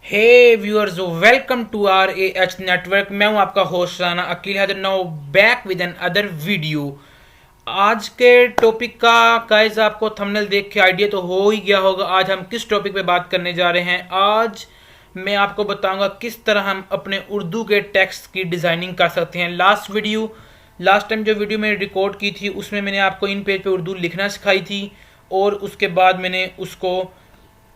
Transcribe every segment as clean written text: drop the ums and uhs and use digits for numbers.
Hey viewers, welcome to R A H network. मैं हूं आपका host Rana Akeel Haider, now back with another video. आज के टॉपिक का गाइस आपको थंबनेल देख के आइडिया तो हो ही गया होगा। आज हम किस टॉपिक पे बात करने जा रहे हैं। आज मैं आपको बताऊंगा किस तरह हम अपने उर्दू के टेक्स्ट की डिज़ाइनिंग कर सकते हैं। लास्ट टाइम जो वीडियो मैंने रिकॉर्ड की थी उसमें मैंने आपको इन पेज पे उर्दू लिखना सिखाई थी, और उसके बाद मैंने उसको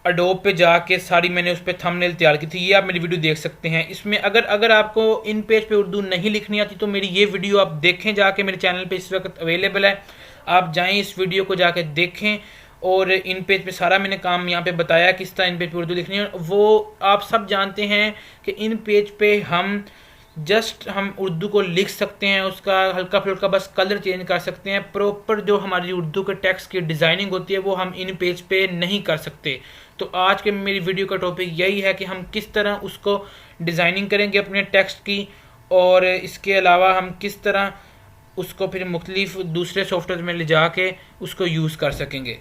अडोब पे जाके सारी मैंने उस पर थंबनेल तैयार की थी। ये आप मेरी वीडियो देख सकते हैं। इसमें अगर अगर आपको इन पेज पे उर्दू नहीं लिखनी आती तो मेरी ये वीडियो आप देखें जाके, मेरे चैनल पे इस वक्त अवेलेबल है। आप जाएं, इस वीडियो को जाके देखें, और इन पेज पे सारा मैंने काम यहाँ पे बताया किस तरह इन पेज पे उर्दू लिखनी है। वो आप सब जानते हैं कि इन पेज पे हम उर्दू को लिख सकते हैं, उसका हल्का फुल्का बस कलर चेंज कर सकते हैं। प्रॉपर जो हमारी उर्दू के टेक्स्ट की डिज़ाइनिंग होती है वो हम इन पेज पे नहीं कर सकते। तो आज के मेरी वीडियो का टॉपिक यही है कि हम किस तरह उसको डिज़ाइनिंग करेंगे अपने टेक्स्ट की, और इसके अलावा हम किस तरह उसको फिर मुख्तलिफ दूसरे सॉफ्टवेयर में ले जाके उसको यूज़ कर सकेंगे।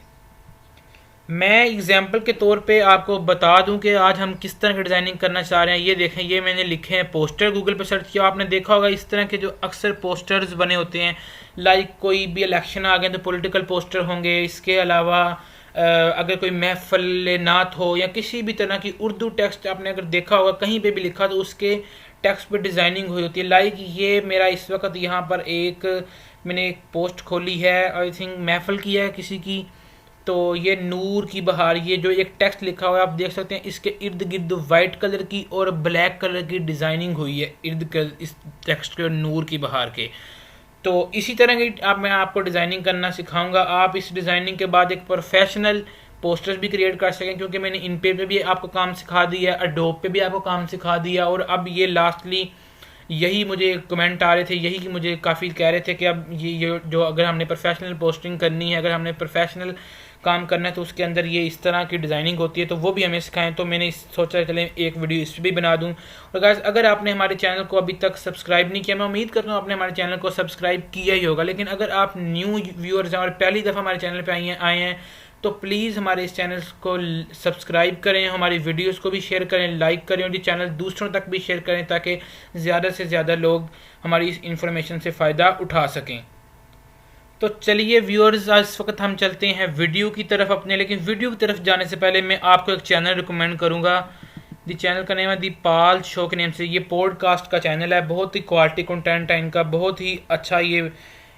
मैं एग्जाम्पल के तौर पे आपको बता दूं कि आज हम किस तरह की डिज़ाइनिंग करना चाह रहे हैं। ये देखें, ये मैंने लिखे हैं पोस्टर। गूगल पे सर्च किया, आपने देखा होगा इस तरह के जो अक्सर पोस्टर्स बने होते हैं, लाइक कोई भी इलेक्शन आ गए तो पॉलिटिकल पोस्टर होंगे। इसके अलावा अगर कोई महफिल नात हो या किसी भी तरह की उर्दू टेक्स्ट आपने अगर देखा होगा कहीं पे भी लिखा तो उसके टेक्स्ट पे डिज़ाइनिंग हुई होती है। लाइक ये मेरा इस वक्त यहाँ पर मैंने एक पोस्ट खोली है, आई थिंक महफिल की है किसी की। तो ये नूर की बहार, ये जो एक टेक्स्ट लिखा हुआ है आप देख सकते हैं, इसके इर्द गिर्द वाइट कलर की और ब्लैक कलर की डिज़ाइनिंग हुई है इर्द गिर्द इस टेक्स्ट के और नूर की बहार के। तो इसी तरह की मैं आपको डिज़ाइनिंग करना सिखाऊंगा। आप इस डिज़ाइनिंग के बाद एक प्रोफेशनल पोस्टर्स भी क्रिएट कर सकें, क्योंकि मैंने इन पे भी आपको काम सिखा दिया, अडोब पे भी आपको काम सिखा दिया, और अब ये लास्टली यही मुझे कमेंट आ रहे थे, यही कि मुझे काफ़ी कह रहे थे कि अब ये जो अगर हमने प्रोफेशनल पोस्टिंग करनी है, अगर हमने प्रोफेशनल काम करना है तो उसके अंदर ये इस तरह की डिज़ाइनिंग होती है, तो वो भी हमें सिखाएं। तो मैंने सोचा चलें एक वीडियो इस पर भी बना दूं। और गाइस, अगर आपने हमारे चैनल को अभी तक सब्सक्राइब नहीं किया, मैं उम्मीद करता हूँ आपने हमारे चैनल को सब्सक्राइब किया ही होगा, लेकिन अगर आप न्यू व्यूअर्स हैं और पहली दफ़ा हमारे चैनल पर आए हैं तो प्लीज़ हमारे इस चैनल को सब्सक्राइब करें, हमारी वीडियोस को भी शेयर करें, लाइक करें, और ये चैनल दूसरों तक भी शेयर करें ताकि ज़्यादा से ज़्यादा लोग हमारी इस इंफॉर्मेशन से फ़ायदा उठा सकें। तो चलिए व्यूअर्स, आज इस वक्त हम चलते हैं वीडियो की तरफ अपने। लेकिन वीडियो की तरफ जाने से पहले मैं आपको एक चैनल रिकमेंड करूँगा। दी चैनल का नेम है दी पाल शो के नेम से। ये पॉडकास्ट का चैनल है, बहुत ही क्वालिटी कंटेंट है इनका, बहुत ही अच्छा।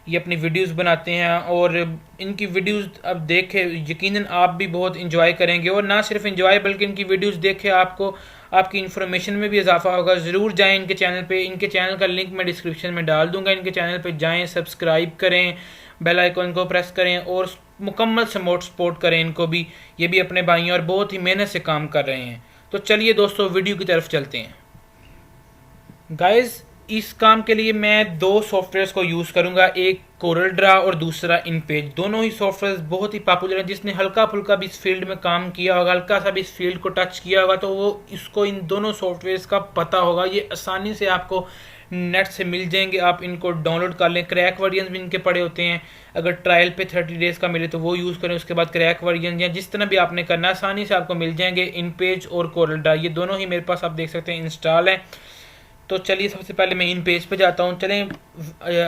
ये अपनी वीडियोस बनाते हैं, और इनकी वीडियोस अब देखे यकीनन आप भी बहुत इंजॉय करेंगे, और ना सिर्फ इंजॉय बल्कि इनकी वीडियोस देखे आपको आपकी इन्फॉर्मेशन में भी इजाफा होगा। ज़रूर जाएं इनके चैनल पे, इनके चैनल का लिंक मैं डिस्क्रिप्शन में डाल दूंगा। इनके चैनल पे जाएं, सब्सक्राइब करें, बेल आइकन को प्रेस करें, और मुकम्मल सपोर्ट करें इनको भी। ये भी अपने भाई हैं और बहुत ही मेहनत से काम कर रहे हैं। तो चलिए दोस्तों, वीडियो की तरफ चलते हैं। गाइस, इस काम के लिए मैं दो सॉफ्टवेयर्स को यूज़ करूंगा, एक कोरल ड्रा और दूसरा इन पेज। दोनों ही सॉफ्टवेयर बहुत ही पॉपुलर हैं। जिसने हल्का फुल्का भी इस फील्ड में काम किया होगा, हल्का सा भी इस फील्ड को टच किया होगा, तो वो इसको इन दोनों सॉफ्टवेयर्स का पता होगा। ये आसानी से आपको नेट से मिल जाएंगे, आप इनको डाउनलोड कर लें। क्रैक वर्जन भी इनके पड़े होते हैं, अगर ट्रायल पे 30 डेज़ का मिले तो वो यूज़ करें। उसके बाद क्रैक वर्जन या जिस तरह भी आपने करना है आसानी से आपको मिल जाएंगे। इन पेज और कोरल ड्रा ये दोनों ही मेरे पास आप देख सकते हैं इंस्टॉल है। तो चलिए सबसे पहले मैं इन पेज पे जाता हूँ। चलें,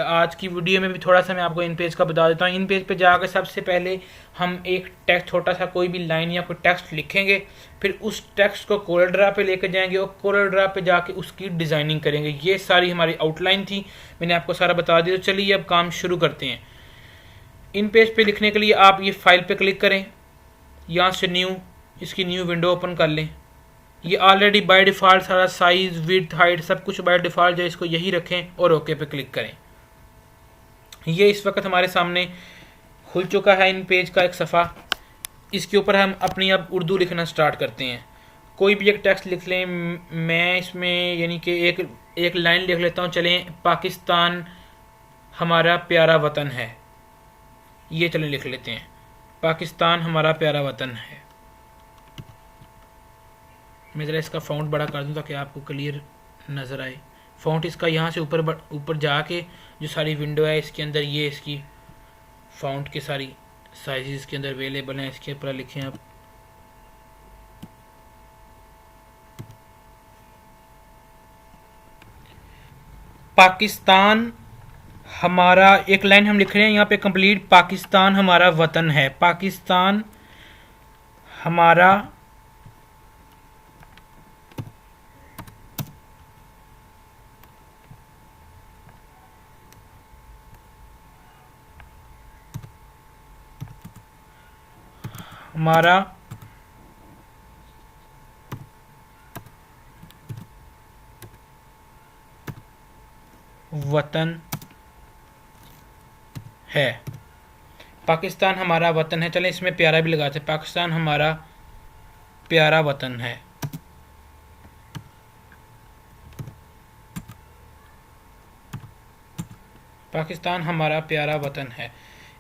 आज की वीडियो में भी थोड़ा सा मैं आपको इन पेज का बता देता हूँ। इन पेज पे जाकर सबसे पहले हम एक टेक्स्ट, छोटा सा कोई भी लाइन या कोई टेक्स्ट लिखेंगे, फिर उस टेक्स्ट को कोरल ड्रा पे लेकर जाएंगे और कोरल ड्रा पे जाके उसकी डिज़ाइनिंग करेंगे। ये सारी हमारी आउटलाइन थी, मैंने आपको सारा बता दिया। तो चलिए अब काम शुरू करते हैं। इन पेज पे लिखने के लिए आप ये फाइल पे क्लिक करें, यहाँ से इसकी न्यू विंडो ओपन कर लें। ये ऑलरेडी बाय डिफ़ॉल्ट सारा साइज़, विड्थ, हाइट सब कुछ बाय डिफ़ॉल्ट है, इसको यही रखें और ओके पे क्लिक करें। ये इस वक्त हमारे सामने खुल चुका है इन पेज का एक सफ़ा। इसके ऊपर हम अपनी अब उर्दू लिखना स्टार्ट करते हैं। कोई भी एक टेक्स्ट लिख लें। मैं इसमें यानी कि एक लाइन लिख लेता हूँ। चलें, पाकिस्तान हमारा प्यारा वतन है। ये चलें लिख लेते हैं, पाकिस्तान हमारा प्यारा वतन है। मैं ज़रा इसका फ़ॉन्ट बड़ा कर दूँ ताकि आपको क्लियर नज़र आए। फ़ॉन्ट इसका यहाँ से ऊपर जाके जो सारी विंडो है इसके अंदर, ये इसकी फ़ॉन्ट के सारी साइज़ इसके अंदर अवेलेबल हैं। इसके ऊपर लिखें आप पाकिस्तान हमारा, एक लाइन हम लिख रहे हैं यहाँ पे कंप्लीट, पाकिस्तान हमारा वतन है, पाकिस्तान हमारा हमारा वतन है, पाकिस्तान हमारा वतन है। चलें इसमें प्यारा भी लगाते हैं, पाकिस्तान हमारा प्यारा वतन है। पाकिस्तान हमारा प्यारा वतन है।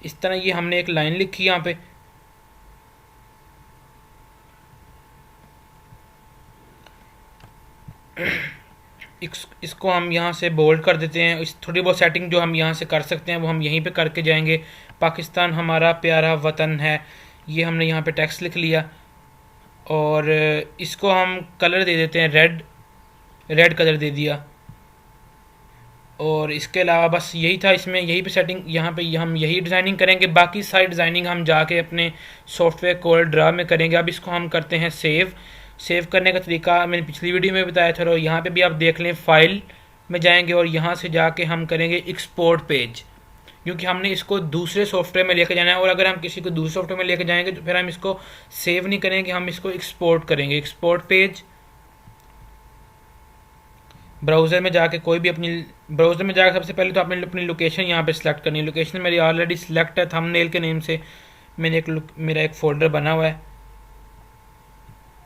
इस तरह ये हमने एक लाइन लिखी यहाँ पे। इसको हम यहाँ से बोल्ड कर देते हैं। इस थोड़ी बहुत सेटिंग जो हम यहाँ से कर सकते हैं वो हम यहीं पे करके जाएंगे। पाकिस्तान हमारा प्यारा वतन है, ये हमने यहाँ पे टेक्स्ट लिख लिया और इसको हम कलर दे देते हैं रेड कलर दे दिया। और इसके अलावा बस यही था इसमें, यही पे सेटिंग, यहाँ पे हम यही डिज़ाइनिंग करेंगे। बाकी सारी डिज़ाइनिंग हम जाके अपने सॉफ्टवेयर कोड ड्रा में करेंगे। अब इसको हम करते हैं सेव करने का तरीका मैंने पिछली वीडियो में बताया था, और यहाँ पे भी आप देख लें। फाइल में जाएंगे और यहाँ से जाके हम करेंगे एक्सपोर्ट पेज, क्योंकि हमने इसको दूसरे सॉफ्टवेयर में लेके जाना है। और अगर हम किसी को दूसरे सॉफ्टवेयर में लेके जाएंगे तो फिर हम इसको सेव नहीं करेंगे, हम इसको एक्सपोर्ट करेंगे। एक्सपोर्ट पेज, ब्राउज़र में जाके सबसे पहले तो आपने अपनी लोकेशन यहाँ पे सिलेक्ट करनी है। लोकेशन मेरी ऑलरेडी सिलेक्ट है, थंबनेल के नेम से मेरा एक फ़ोल्डर बना हुआ है।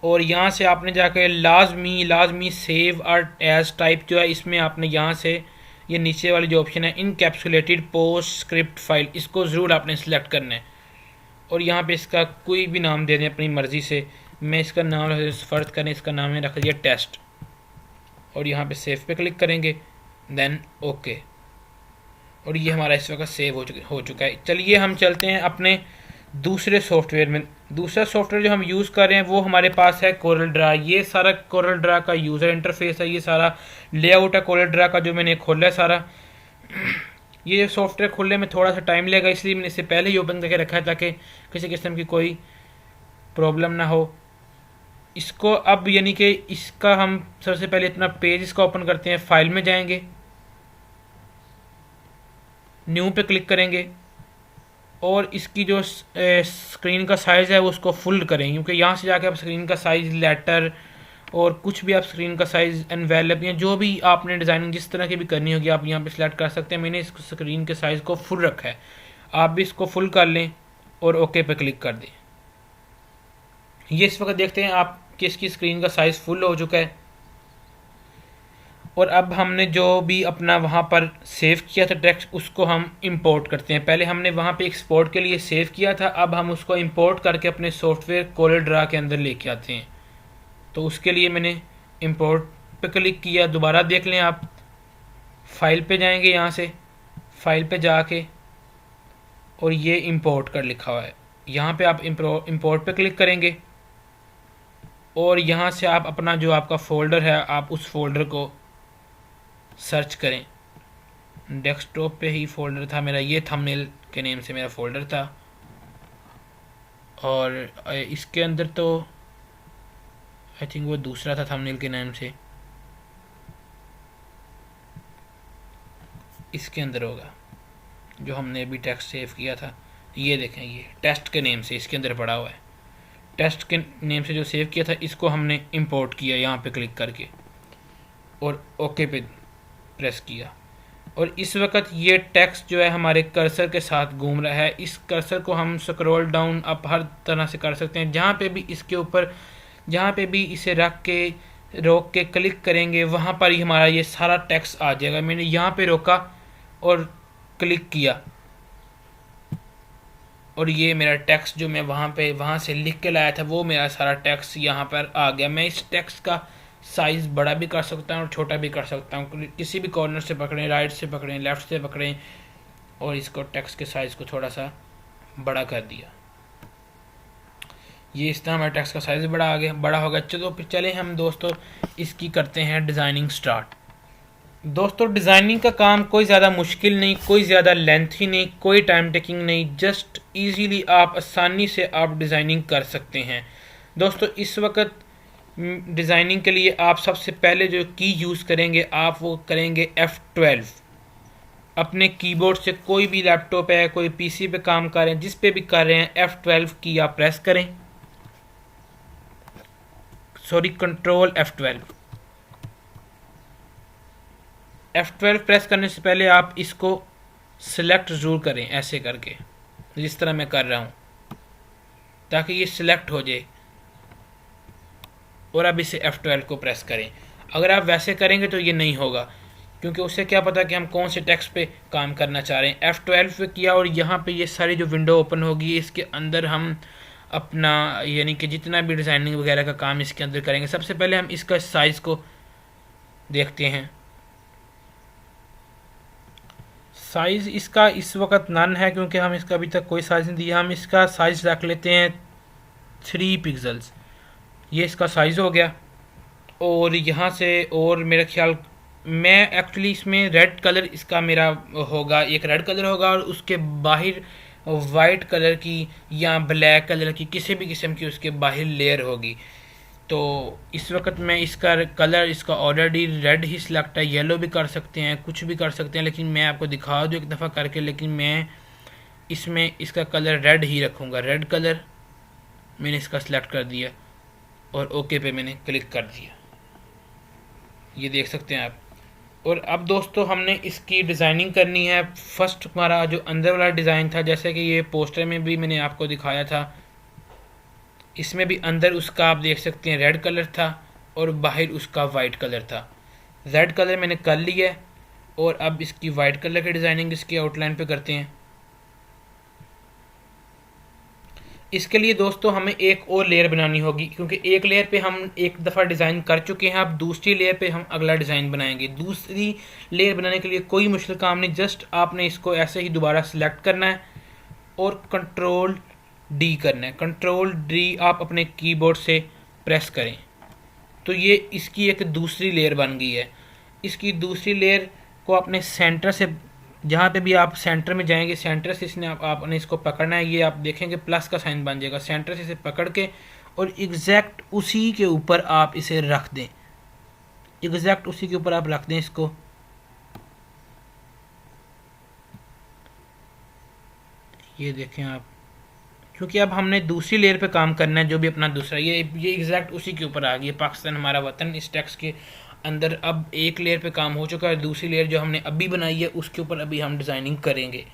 और यहाँ से आपने जाके लाजमी सेव एज टाइप जो है, इसमें आपने यहाँ से ये नीचे वाली जो ऑप्शन है इनकैप्सुलेटेड पोस्ट स्क्रिप्ट फाइल, इसको ज़रूर आपने सेलेक्ट करना है। और यहाँ पे इसका कोई भी नाम दे दें अपनी मर्ज़ी से। मैं इसका नाम फ़र्ज़ करें, इसका नाम है रख दिया टेस्ट, और यहाँ पे सेव पे क्लिक करेंगे, देन ओके। और ये हमारा इस वक्त सेव हो चुका है। चलिए हम चलते हैं अपने दूसरे सॉफ्टवेयर में। दूसरा सॉफ्टवेयर जो हम यूज़ कर रहे हैं वो हमारे पास है कोरल ड्रा। ये सारा कोरल ड्रा का यूज़र इंटरफेस है, ये सारा लेआउट है कोरल ड्रा का जो मैंने खोला है सारा। ये सॉफ्टवेयर खोलने में थोड़ा सा टाइम लगेगा, इसलिए मैंने इससे पहले ही ओपन करके रखा है ताकि किसी किस्म की कोई प्रॉब्लम ना हो। इसको अब यानी कि इसका हम सबसे पहले इतना पेज इसका ओपन करते हैं। फाइल में जाएंगे, न्यू पे क्लिक करेंगे और इसकी जो स्क्रीन का साइज़ है वो उसको फुल करें, क्योंकि यहाँ से जाके आप स्क्रीन का साइज़, लेटर और कुछ भी आप स्क्रीन का साइज़, एनवेलप या जो भी आपने डिज़ाइनिंग जिस तरह की भी करनी होगी आप यहाँ पे सिलेक्ट कर सकते हैं। मैंने इस स्क्रीन के साइज़ को फुल रखा है, आप भी इसको फुल कर लें और ओके पे क्लिक कर दें। ये इस वक्त देखते हैं आप कि इसकी स्क्रीन का साइज़ फुल हो चुका है। और अब हमने जो भी अपना वहाँ पर सेव किया था टेक्स्ट, उसको हम इंपोर्ट करते हैं। पहले हमने वहाँ पे एक्सपोर्ट के लिए सेव किया था, अब हम उसको इंपोर्ट करके अपने सॉफ्टवेयर कोरल ड्रा के अंदर लेके आते हैं। तो उसके लिए मैंने इंपोर्ट पे क्लिक किया। दोबारा देख लें आप, फाइल पे जाएंगे, यहाँ से फाइल पे जाके और ये इंपोर्ट कर लिखा हुआ है, यहाँ पे आप इंपोर्ट पे क्लिक करेंगे और यहाँ से आप अपना जो आपका फ़ोल्डर है आप उस फोल्डर को सर्च करें। डेस्कटॉप पे ही फ़ोल्डर था मेरा, ये थंबनेल के नेम से मेरा फ़ोल्डर था। और इसके अंदर तो आई थिंक वो दूसरा था थंबनेल के नाम से, इसके अंदर होगा जो हमने अभी टेक्स्ट सेव किया था। ये देखें, ये टेस्ट के नेम से इसके अंदर पड़ा हुआ है। टेस्ट के नेम से जो सेव किया था इसको हमने इंपोर्ट किया यहाँ पे क्लिक करके और ओके पे प्रेस किया। और इस वक्त ये टेक्स्ट जो है हमारे कर्सर के साथ घूम रहा है। इस कर्सर को हम स्क्रॉल डाउन अप हर तरह से कर सकते हैं। जहाँ पे भी इसके ऊपर, जहाँ पे भी इसे रख के रोक के क्लिक करेंगे वहाँ पर ही हमारा ये सारा टेक्स्ट आ जाएगा। मैंने यहाँ पे रोका और क्लिक किया और ये मेरा टेक्स्ट जो मैं वहाँ से लिख के लाया था वो मेरा सारा टेक्स्ट यहाँ पर आ गया। मैं इस टेक्स्ट का साइज़ बड़ा भी कर सकता हूँ और छोटा भी कर सकता हूँ। किसी भी कॉर्नर से पकड़ें, राइट से पकड़ें, लेफ़्ट से पकड़ें और इसको टेक्स्ट के साइज़ को थोड़ा सा बड़ा कर दिया। ये इस तरह हमारे टेक्स्ट का साइज़ बड़ा हो गया। चलो फिर चलें हम दोस्तों इसकी करते हैं डिज़ाइनिंग स्टार्ट। दोस्तों डिज़ाइनिंग का काम कोई ज़्यादा मुश्किल नहीं, कोई ज़्यादा लेंथी नहीं, कोई टाइम टेकिंग नहीं, जस्ट इजीली आप आसानी से आप डिज़ाइनिंग कर सकते हैं। दोस्तों इस वक्त डिज़ाइनिंग के लिए आप सबसे पहले जो की यूज़ करेंगे आप वो करेंगे F12। अपने कीबोर्ड से कोई भी लैपटॉप है, कोई पीसी पे काम कर रहे हैं, जिस पे भी कर रहे हैं, F12 की आप प्रेस करें, sorry control F12। F12 press करने से पहले आप इसको सिलेक्ट ज़रूर करें ऐसे करके, जिस तरह मैं कर रहा हूँ, ताकि ये सिलेक्ट हो जाए। और अब इसे F12 को प्रेस करें। अगर आप वैसे करेंगे तो ये नहीं होगा, क्योंकि उससे क्या पता कि हम कौन से टेक्स्ट पे काम करना चाह रहे हैं। F12 पे किया और यहाँ पे ये सारी जो विंडो ओपन होगी, इसके अंदर हम अपना यानी कि जितना भी डिज़ाइनिंग वगैरह का काम इसके अंदर करेंगे। सबसे पहले हम इसका साइज़ को देखते हैं। साइज़ इसका इस वक्त नन है, क्योंकि हम इसका अभी तक कोई साइज़ नहीं दिया। हम इसका साइज़ रख लेते हैं 3 पिक्सल्स। ये इसका साइज़ हो गया। और यहाँ से और मेरा ख्याल मैं एक्चुअली इसमें रेड कलर इसका मेरा होगा, एक रेड कलर होगा और उसके बाहर वाइट कलर की या ब्लैक कलर की किसी भी किस्म की उसके बाहर लेयर होगी। तो इस वक्त मैं इसका कलर इसका ऑलरेडी रेड ही सिलेक्ट है, येलो भी कर सकते हैं, कुछ भी कर सकते हैं, लेकिन मैं आपको दिखा दूँ एक दफ़ा करके। लेकिन मैं इसमें इसका कलर रेड ही रखूँगा। रेड कलर मैंने इसका सिलेक्ट कर दिया और ओके पे मैंने क्लिक कर दिया, ये देख सकते हैं आप। और अब दोस्तों हमने इसकी डिज़ाइनिंग करनी है। फर्स्ट हमारा जो अंदर वाला डिज़ाइन था, जैसे कि ये पोस्टर में भी मैंने आपको दिखाया था, इसमें भी अंदर उसका आप देख सकते हैं रेड कलर था और बाहर उसका वाइट कलर था। रेड कलर मैंने कर लिया है और अब इसकी वाइट कलर की डिज़ाइनिंग इसकी आउटलाइन पे करते हैं। इसके लिए दोस्तों हमें एक और लेयर बनानी होगी, क्योंकि एक लेयर पे हम एक दफ़ा डिज़ाइन कर चुके हैं। अब दूसरी लेयर पे हम अगला डिज़ाइन बनाएंगे। दूसरी लेयर बनाने के लिए कोई मुश्किल काम नहीं, जस्ट आपने इसको ऐसे ही दोबारा सिलेक्ट करना है और कंट्रोल डी करना है। कंट्रोल डी आप अपने कीबोर्ड से प्रेस करें तो ये इसकी एक दूसरी लेयर बन गई है। इसकी दूसरी लेयर को आपने सेंटर से, जहाँ पे भी आप सेंटर में जाएंगे, सेंटर से इसने आपने इसको पकड़ना है। ये आप देखेंगे प्लस का साइन बन जाएगा। सेंटर से इसे पकड़ के और एग्जैक्ट उसी के ऊपर आप इसे रख दें। एग्जैक्ट उसी के ऊपर आप रख दें इसको। ये देखें आप, क्योंकि अब हमने दूसरी लेयर पे काम करना है, जो भी अपना दूसरा ये एग्जैक्ट उसी के ऊपर आ गई। पाकिस्तान हमारा वतन, इस टेक्स्ट के अंदर अब एक लेयर पे काम हो चुका है। दूसरी लेयर जो हमने अभी बनाई है उसके ऊपर अभी हम डिज़ाइनिंग करेंगे।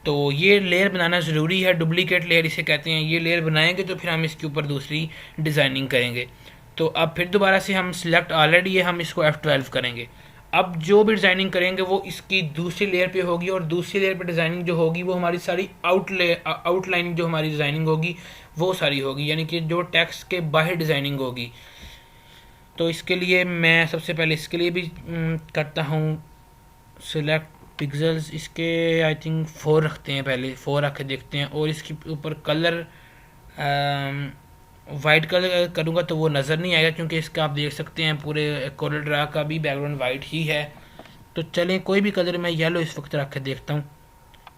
तो ये लेयर बनाना ज़रूरी है, डुप्लीकेट लेयर इसे कहते हैं। ये लेयर बनाएंगे तो फिर हम इसके ऊपर दूसरी डिज़ाइनिंग करेंगे। तो अब फिर दोबारा से हम सिलेक्ट ऑलरेडी है, हम इसको F12 करेंगे। अब जो भी डिज़ाइनिंग करेंगे वो इसकी दूसरी लेयर पे होगी और दूसरी लेयर पे डिज़ाइनिंग जो होगी वो हमारी सारी आउटलाइनिंग जो हमारी डिज़ाइनिंग होगी वो सारी होगी, यानी कि जो टेक्स्ट के बाहर डिज़ाइनिंग होगी। तो इसके लिए मैं सबसे पहले इसके लिए भी करता हूँ सिलेक्ट पिक्सल्स। इसके आई थिंक 4 रखते हैं, पहले 4 रख के देखते हैं। और इसके ऊपर कलर वाइट कलर करूँगा तो वो नज़र नहीं आएगा, क्योंकि इसका आप देख सकते हैं पूरे कोरल ड्रा का भी बैकग्राउंड वाइट ही है। तो चलें कोई भी कलर मैं येलो इस वक्त रख के देखता हूँ।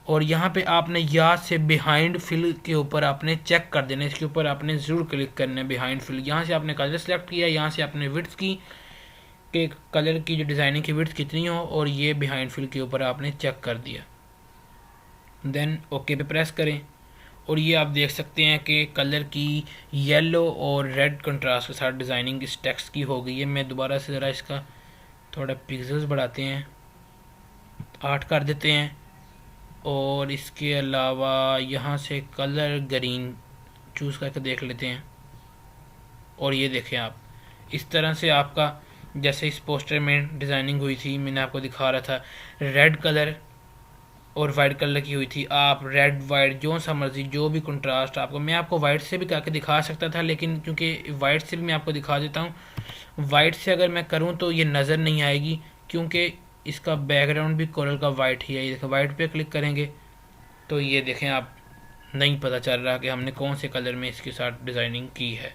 और यहाँ पे आपने याद से बिहाइंड फिल के ऊपर आपने चेक कर देना, इसके ऊपर आपने ज़रूर क्लिक करना है बिहाइंड फिल। यहाँ से आपने कलर सेलेक्ट किया, यहाँ से आपने विड्थ की कि कलर की जो डिज़ाइनिंग की विड्थ कितनी हो, और ये बिहाइंड फिल के ऊपर आपने चेक कर दिया। देन ओके पे प्रेस करें और ये आप देख सकते हैं कि कलर की येलो और रेड कंट्रास्ट के साथ डिज़ाइनिंग इस टेक्स्ट की हो गई है। मैं दोबारा से ज़रा इसका थोड़ा पिक्सल्स बढ़ाते हैं, 8 कर देते हैं। और इसके अलावा यहाँ से कलर ग्रीन चूज़ करके देख लेते हैं। और ये देखें आप, इस तरह से आपका जैसे इस पोस्टर में डिज़ाइनिंग हुई थी, मैंने आपको दिखा रहा था, रेड कलर और वाइट कलर की हुई थी। आप रेड वाइट जो सा मर्जी, जो भी कंट्रास्ट आपको, मैं आपको वाइट से भी करके दिखा सकता था, लेकिन क्योंकि वाइट से भी मैं आपको दिखा देता हूँ। वाइट से अगर मैं करूँ तो ये नज़र नहीं आएगी, क्योंकि इसका बैकग्राउंड भी कोरल का वाइट ही है। ये देखें, वाइट पे क्लिक करेंगे तो ये देखें आप, नहीं पता चल रहा कि हमने कौन से कलर में इसके साथ डिज़ाइनिंग की है।